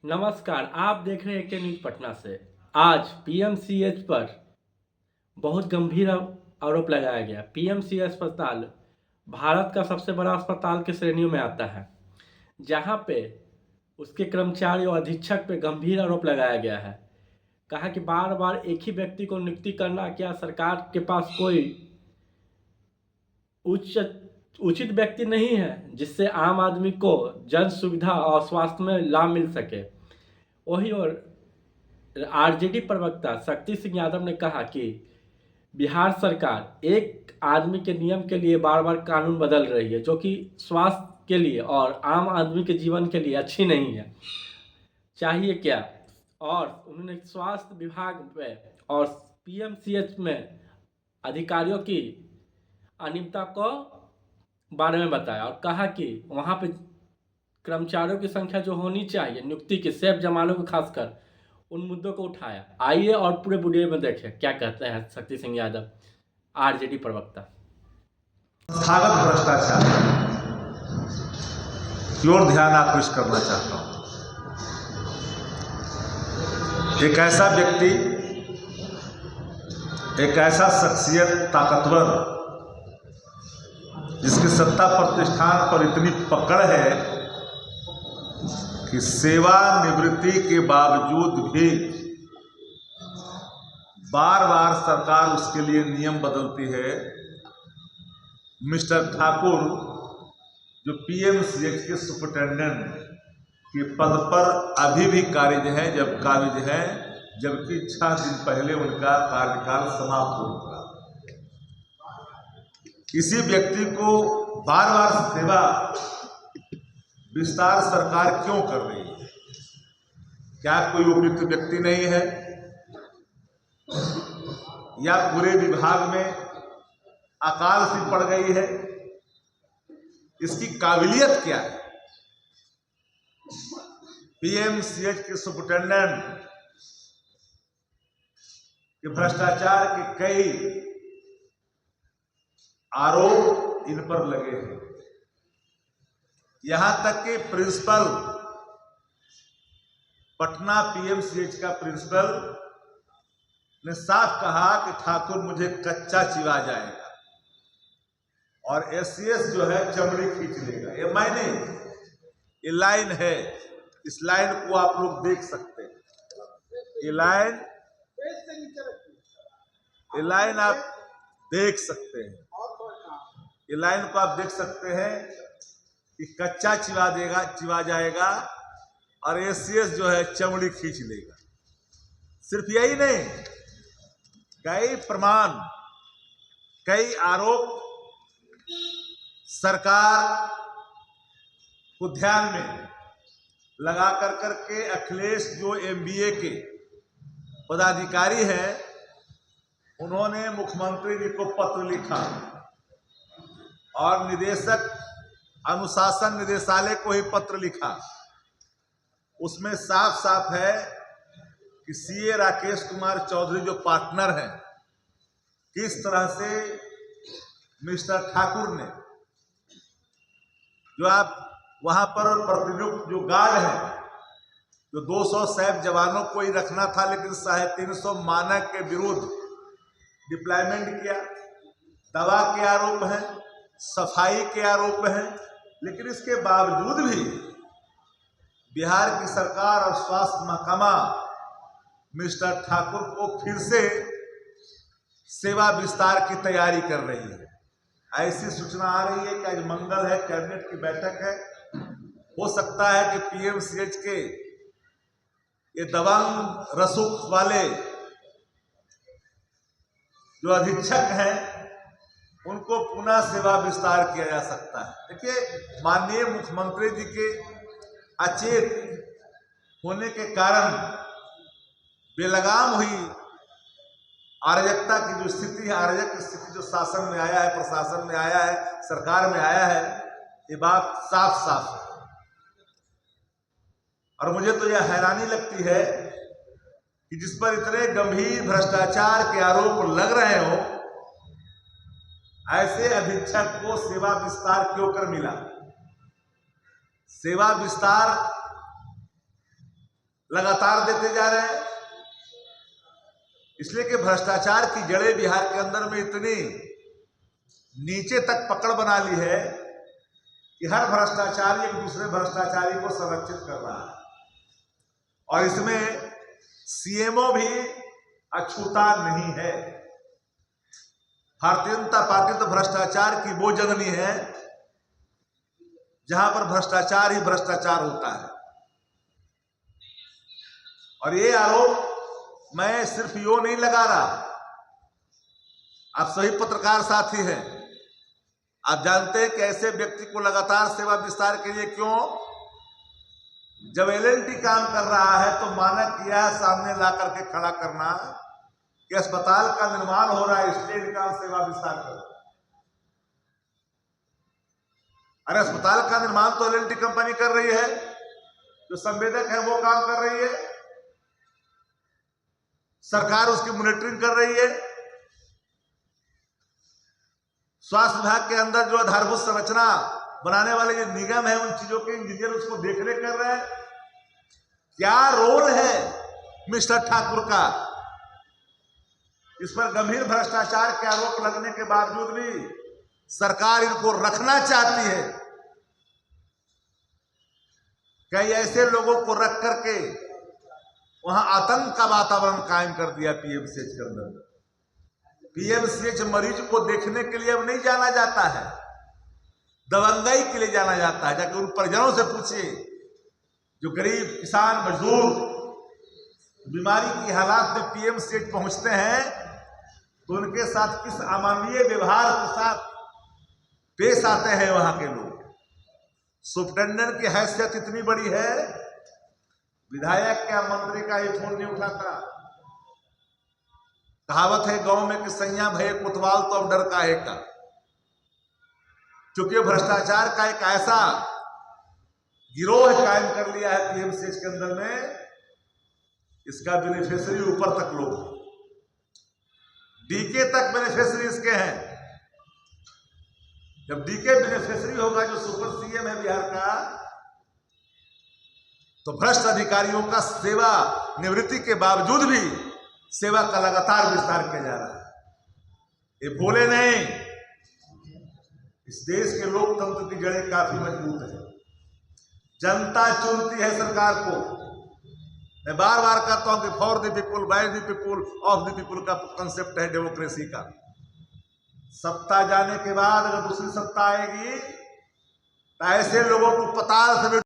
नमस्कार, आप देख रहे हैं के न्यूज़ पटना से। आज पीएमसीएच पर बहुत गंभीर आरोप लगाया गया। पीएमसीएच अस्पताल भारत का सबसे बड़ा अस्पताल की श्रेणियों में आता है, जहां पे उसके कर्मचारी और अधीक्षक पे गंभीर आरोप लगाया गया है। कहा कि बार बार एक ही व्यक्ति को नियुक्ति करना, क्या सरकार के पास कोई उचित व्यक्ति नहीं है जिससे आम आदमी को जन सुविधा और स्वास्थ्य में लाभ मिल सके। वही और आरजेडी प्रवक्ता शक्ति सिंह यादव ने कहा कि बिहार सरकार एक आदमी के नियम के लिए बार बार कानून बदल रही है, जो कि स्वास्थ्य के लिए और आम आदमी के जीवन के लिए अच्छी नहीं है। चाहिए क्या? और उन्होंने स्वास्थ्य विभाग में और पीएमसीएच में अधिकारियों की अनियमितता को बारे में बताया और कहा कि वहाँ पे कर्मचारियों की संख्या जो होनी चाहिए नियुक्ति की, सेफ जमानों को खासकर, उन मुद्दों को उठाया। आइए और पूरे वीडियो में देखें क्या कहते हैं शक्ति सिंह यादव, आरजेडी प्रवक्ता। संस्थागत भ्रष्टाचार की ओर ध्यान आकृष्ट करना चाहता हूं। एक ऐसा व्यक्ति, एक ऐसा शख्सियत ताकतवर जिसकी सत्ता प्रतिष्ठान पर इतनी पकड़ है कि सेवानिवृत्ति के बावजूद भी बार बार सरकार उसके लिए नियम बदलती है। मिस्टर ठाकुर जो पीएमसीएच के सुपरिटेंडेंट के पद पर अभी भी काबिज हैं, जबकि 6 दिन पहले उनका कार्यकाल समाप्त हो चुका। किसी व्यक्ति को बार बार सेवा विस्तार सरकार क्यों कर रही है? क्या कोई उपयुक्त व्यक्ति नहीं है, या पूरे विभाग में अकाल सी पड़ गई है? इसकी काबिलियत क्या है? पीएमसीएच के सुपरिटेंडेंट के भ्रष्टाचार के कई आरोप इन पर लगे हैं। यहां तक कि प्रिंसिपल, पटना पीएमसीएच का प्रिंसिपल ने साफ कहा कि ठाकुर मुझे कच्चा चिवा जाएगा और एससीएस जो है चमड़ी खींच लेगा। ये मायने, ये लाइन है, इस लाइन को आप लोग देख सकते हैं। ये लाइन आप देख सकते हैं। ये लाइन को आप देख सकते हैं कि कच्चा चिवा जाएगा और एससीएस जो है चमड़ी खींच लेगा। सिर्फ यही नहीं, कई प्रमाण, कई आरोप सरकार को ध्यान में लगा करके अखिलेश जो एमबीए के पदाधिकारी हैं, उन्होंने मुख्यमंत्री जी को पत्र लिखा और निदेशक अनुशासन निदेशालय को ही पत्र लिखा। उसमें साफ साफ है कि सीए राकेश कुमार चौधरी जो पार्टनर हैं, किस तरह से मिस्टर ठाकुर ने, जो आप वहां पर प्रतिनियुक्त जो गार्ड है, जो 200 सैफ जवानों को ही रखना था, लेकिन 350 मानक के विरुद्ध डिप्लॉयमेंट किया। दवा के आरोप हैं, सफाई के आरोप हैं, लेकिन इसके बावजूद भी बिहार की सरकार और स्वास्थ्य महकमा मिस्टर ठाकुर को फिर से सेवा विस्तार की तैयारी कर रही है। ऐसी सूचना आ रही है कि आज मंगल है, कैबिनेट की बैठक है। हो सकता है कि पीएमसीएच के ये दबंग रसूख वाले जो अधीक्षक हैं, उनको पुनः सेवा विस्तार किया जा सकता है। देखिए, माननीय मुख्यमंत्री जी के अचेत होने के कारण बेलगाम हुई अराजकता की जो स्थिति है, अराजक स्थिति जो शासन में आया है, प्रशासन में आया है, सरकार में आया है, ये बात साफ साफ है। और मुझे तो यह हैरानी लगती है कि जिस पर इतने गंभीर भ्रष्टाचार के आरोप लग रहे हो, ऐसे अधीक्षक को सेवा विस्तार क्यों कर मिला? सेवा विस्तार लगातार देते जा रहे हैं। इसलिए कि भ्रष्टाचार की जड़ें बिहार के अंदर में इतनी नीचे तक पकड़ बना ली है कि हर भ्रष्टाचारी एक दूसरे भ्रष्टाचारी को संरक्षित कर रहा है, और इसमें सीएमओ भी अछूता नहीं है। भारतीय जनता पार्टी तो भ्रष्टाचार की वो जननी है जहां पर भ्रष्टाचार ही भ्रष्टाचार होता है। और ये आरोप मैं सिर्फ यो नहीं लगा रहा, आप सभी पत्रकार साथी हैं, आप जानते हैं कि ऐसे व्यक्ति को लगातार सेवा विस्तार के लिए क्यों, जब एलएनटी काम कर रहा है तो मानक किया है सामने ला करके खड़ा करना कि अस्पताल का निर्माण हो रहा है, इसलिए काम सेवा विस्तार करो। अरे अस्पताल का निर्माण तो एलएनटी कंपनी कर रही है, जो संवेदक है वो काम कर रही है, सरकार उसकी मॉनिटरिंग कर रही है। स्वास्थ्य विभाग के अंदर जो आधारभूत संरचना बनाने वाले जो निगम है, उन चीजों के इंजीनियर उसको देखरेख कर रहे हैं। क्या रोल है मिस्टर ठाकुर का? इस पर गंभीर भ्रष्टाचार के आरोप लगने के बावजूद भी सरकार इनको रखना चाहती है। कई ऐसे लोगों को रख करके वहां आतंक का वातावरण कायम कर दिया पीएमसीएच के अंदर। पीएमसीएच मरीज को देखने के लिए अब नहीं जाना जाता है, दबंगाई के लिए जाना जाता है। जाकर उन परिजनों से पूछिए जो गरीब किसान मजदूर बीमारी की हालात में पीएमसीएच पहुंचते हैं, तो उनके साथ किस अमानवीय व्यवहार के साथ पेश आते हैं वहां के लोग। सुप्रिटेंडेंट की हैसियत इतनी बड़ी है, विधायक क्या मंत्री का ही फोन नहीं उठाता। कहावत है गांव में कि सैया भय कोतवाल तो अब डर काहे का। क्योंकि भ्रष्टाचार का एक ऐसा गिरोह कायम कर लिया है पीएमसीएच के अंदर में, इसका बेनिफिशियरी ऊपर तक लोग, डीके तक बेनिफिशियरी इसके हैं। जब डीके बेनिफिशियरी होगा, जो सुपर सीएम है बिहार का, तो भ्रष्ट अधिकारियों का सेवा निवृत्ति के बावजूद भी सेवा का लगातार विस्तार किया जा रहा है। ये भूले नहीं, इस देश के लोकतंत्र की जड़ें काफी मजबूत है। जनता चुनती है सरकार को। मैं बार बार कहता हूं कि for the people, by the people, of the people का कंसेप्ट है डेमोक्रेसी का। सत्ता जाने के बाद अगर दूसरी सत्ता आएगी तो ऐसे लोगों को पताल से